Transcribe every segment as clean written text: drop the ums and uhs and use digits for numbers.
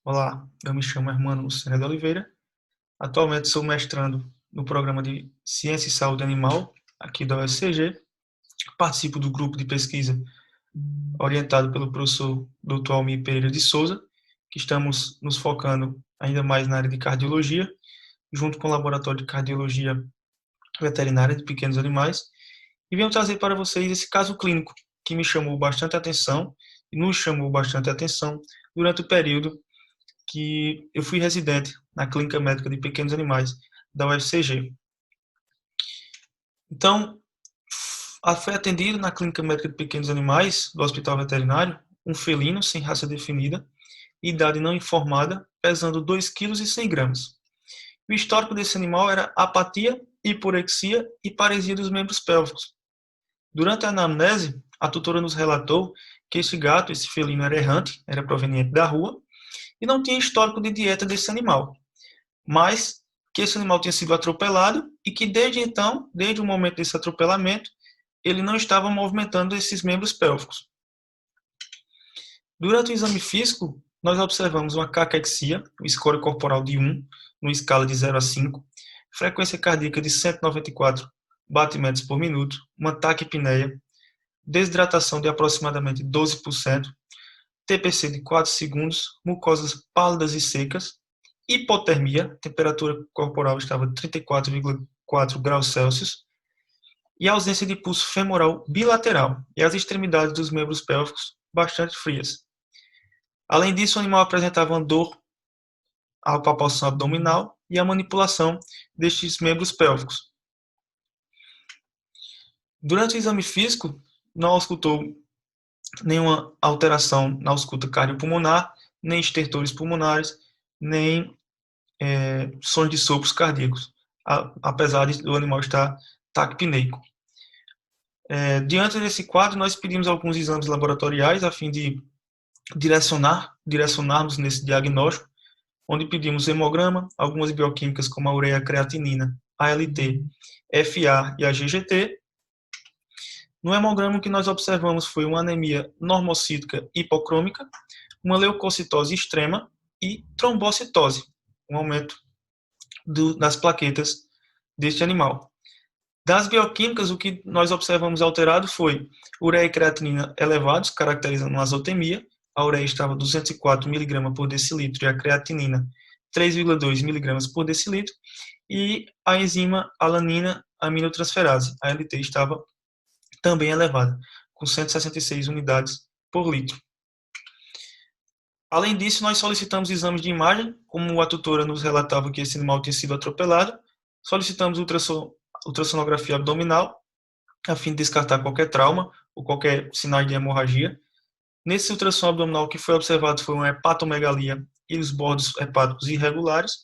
Olá, eu me chamo Hermano Lucena de Oliveira. Atualmente sou mestrando no programa de Ciência e Saúde Animal, aqui da UFCG. Participo do grupo de pesquisa orientado pelo professor Dr. Almir Pereira de Souza, que estamos nos focando ainda mais na área de cardiologia, junto com o Laboratório de Cardiologia Veterinária de Pequenos Animais, e venho trazer para vocês esse caso clínico que me chamou bastante atenção e nos chamou bastante atenção durante o período que eu fui residente na Clínica Médica de Pequenos Animais da UFCG. Então, foi atendido na Clínica Médica de Pequenos Animais do Hospital Veterinário um felino sem raça definida, idade não informada, pesando 2,1 kg. O histórico desse animal era apatia, hiporexia e paresia dos membros pélvicos. Durante a anamnese, a tutora nos relatou que esse gato, esse felino, era errante, era proveniente da rua, e não tinha histórico de dieta desse animal, mas que esse animal tinha sido atropelado e que desde então, desde o momento desse atropelamento, ele não estava movimentando esses membros pélvicos. Durante o exame físico, nós observamos uma caquexia, um score corporal de 1, numa escala de 0 a 5, frequência cardíaca de 194 batimentos por minuto, uma taquipneia, desidratação de aproximadamente 12%, TPC de 4 segundos, mucosas pálidas e secas, hipotermia, temperatura corporal estava 34,4 graus Celsius, e ausência de pulso femoral bilateral, e as extremidades dos membros pélvicos bastante frias. Além disso, o animal apresentava uma dor, a palpação abdominal e a manipulação destes membros pélvicos. Durante o exame físico, não auscultou nenhuma alteração na ausculta cardiopulmonar, nem estertores pulmonares, nem sons de sopros cardíacos, apesar do animal estar taquipneico. Diante desse quadro, nós pedimos alguns exames laboratoriais a fim de direcionarmos nesse diagnóstico, onde pedimos hemograma, algumas bioquímicas como a ureia creatinina, ALT, FA e a GGT. No hemograma, o que nós observamos foi uma anemia normocítica hipocrômica, uma leucocitose extrema e trombocitose, um aumento das plaquetas deste animal. Das bioquímicas, o que nós observamos alterado foi ureia e creatinina elevados, caracterizando uma azotemia. A ureia estava 204 mg por decilitro e a creatinina 3,2 mg por decilitro. E a enzima alanina aminotransferase, a ALT, estava também elevada, com 166 unidades por litro. Além disso, nós solicitamos exames de imagem, como a tutora nos relatava que esse animal tinha sido atropelado, solicitamos ultrassonografia abdominal, a fim de descartar qualquer trauma ou qualquer sinal de hemorragia. Nesse ultrassom abdominal, o que foi observado foi uma hepatomegalia e os bordos hepáticos irregulares,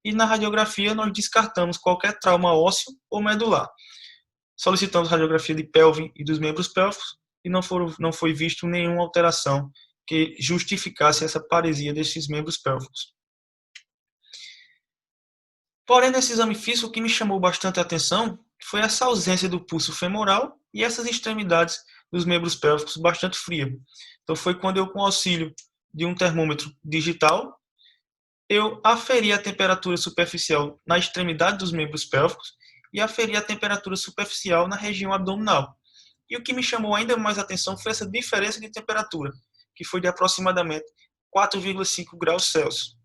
e na radiografia nós descartamos qualquer trauma ósseo ou medular. Solicitamos radiografia de pelve e dos membros pélvicos e não foi visto nenhuma alteração que justificasse essa paresia desses membros pélvicos. Porém, nesse exame físico, o que me chamou bastante a atenção foi essa ausência do pulso femoral e essas extremidades dos membros pélvicos bastante frias. Então, foi quando eu, com auxílio de um termômetro digital, eu aferi a temperatura superficial na extremidade dos membros pélvicos e aferi a temperatura superficial na região abdominal. E o que me chamou ainda mais a atenção foi essa diferença de temperatura, que foi de aproximadamente 4,5 graus Celsius.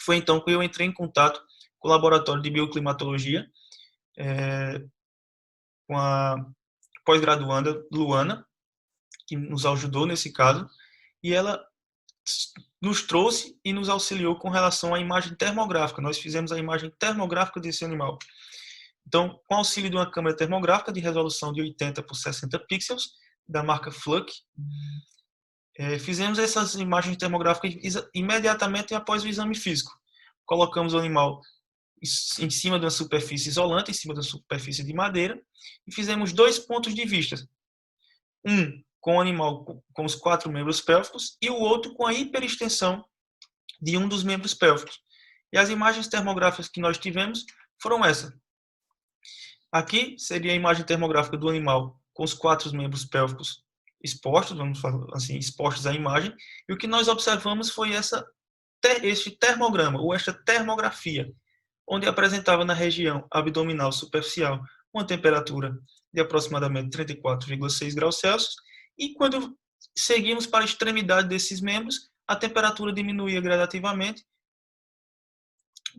Foi então que eu entrei em contato com o laboratório de bioclimatologia, com a pós-graduanda Luana, que nos ajudou nesse caso, e ela nos trouxe e nos auxiliou com relação à imagem termográfica. Nós fizemos a imagem termográfica desse animal. Então, com auxílio de uma câmera termográfica de resolução de 80 por 60 pixels, da marca Fluke, fizemos essas imagens termográficas imediatamente após o exame físico. Colocamos o animal em cima de uma superfície isolante, em cima de uma superfície de madeira, e fizemos 2 pontos de vista. Um com o animal com os 4 membros pélvicos e o outro com a hiperextensão de um dos membros pélvicos. E as imagens termográficas que nós tivemos foram essas. Aqui seria a imagem termográfica do animal com os 4 membros pélvicos expostos, vamos falar assim, expostos à imagem, e o que nós observamos foi essa este termograma, ou esta termografia, onde apresentava na região abdominal superficial uma temperatura de aproximadamente 34,6 graus Celsius, e quando seguimos para a extremidade desses membros, a temperatura diminuía gradativamente,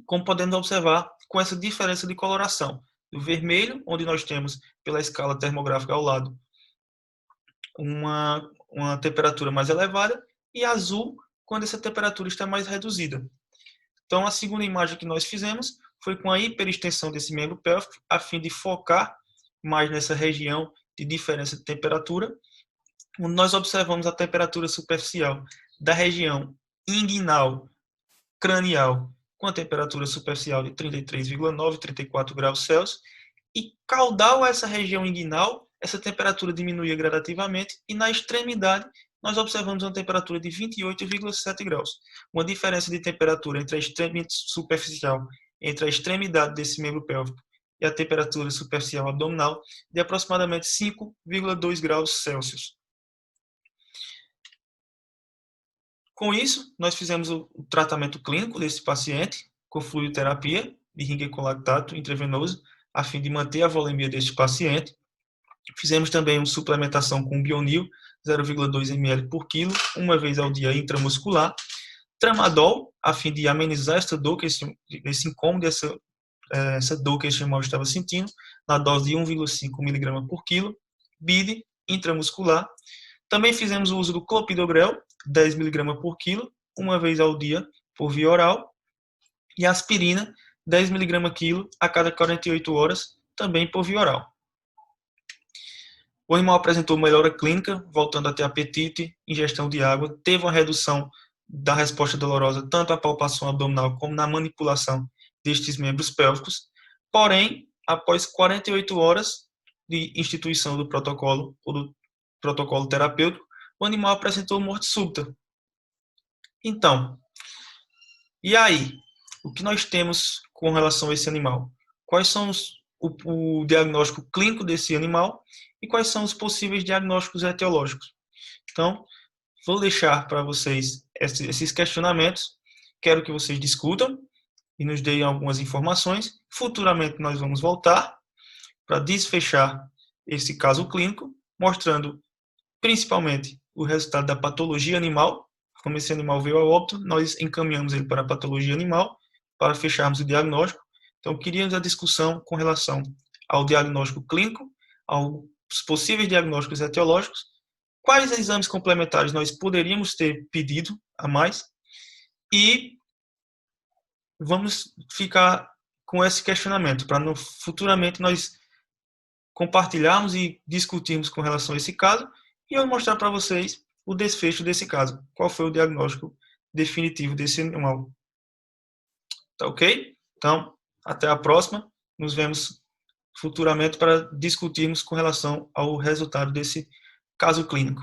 como podemos observar com essa diferença de coloração. Do vermelho, onde nós temos, pela escala termográfica ao lado, uma temperatura mais elevada, e azul, quando essa temperatura está mais reduzida. Então, a segunda imagem que nós fizemos foi com a hiperextensão desse membro pélvico, a fim de focar mais nessa região de diferença de temperatura, onde nós observamos a temperatura superficial da região inguinal cranial, com a temperatura superficial de 33,9, 34 graus Celsius, e caudal a essa região inguinal, essa temperatura diminuía gradativamente, e na extremidade nós observamos uma temperatura de 28,7 graus. Uma diferença de temperatura entre a extremidade superficial, entre a extremidade desse membro pélvico e a temperatura superficial abdominal, de aproximadamente 5,2 graus Celsius. Com isso, nós fizemos o tratamento clínico desse paciente com fluidoterapia de ringuecolactato intravenoso, a fim de manter a volemia deste paciente. Fizemos também uma suplementação com Bionil, 0,2 ml por quilo, uma vez ao dia intramuscular. Tramadol, a fim de amenizar essa dor, esse incômodo, essa dor que esse animal estava sentindo, na dose de 1,5 mg por quilo. BID, intramuscular. Também fizemos o uso do clopidogrel, 10 mg por quilo, uma vez ao dia, por via oral. E aspirina, 10 mg quilo, a cada 48 horas, também por via oral. O animal apresentou melhora clínica, voltando a ter apetite, ingestão de água, teve uma redução da resposta dolorosa, tanto à palpação abdominal como na manipulação destes membros pélvicos. Porém, após 48 horas de instituição do protocolo, ou do protocolo terapêutico, o animal apresentou morte súbita. Então, e aí? O que nós temos com relação a esse animal? Quais são o diagnóstico clínico desse animal e quais são os possíveis diagnósticos etiológicos? Então, vou deixar para vocês esses questionamentos. Quero que vocês discutam e nos deem algumas informações. Futuramente nós vamos voltar para desfechar esse caso clínico, mostrando principalmente o resultado da patologia animal. Como esse animal veio a óbito, nós encaminhamos ele para a patologia animal para fecharmos o diagnóstico. Então, queríamos a discussão com relação ao diagnóstico clínico, aos possíveis diagnósticos etiológicos, quais exames complementares nós poderíamos ter pedido a mais, e vamos ficar com esse questionamento, para futuramente nós compartilharmos e discutirmos com relação a esse caso, e eu vou mostrar para vocês o desfecho desse caso, qual foi o diagnóstico definitivo desse animal. Tá ok? Então, até a próxima. Nos vemos futuramente para discutirmos com relação ao resultado desse caso clínico.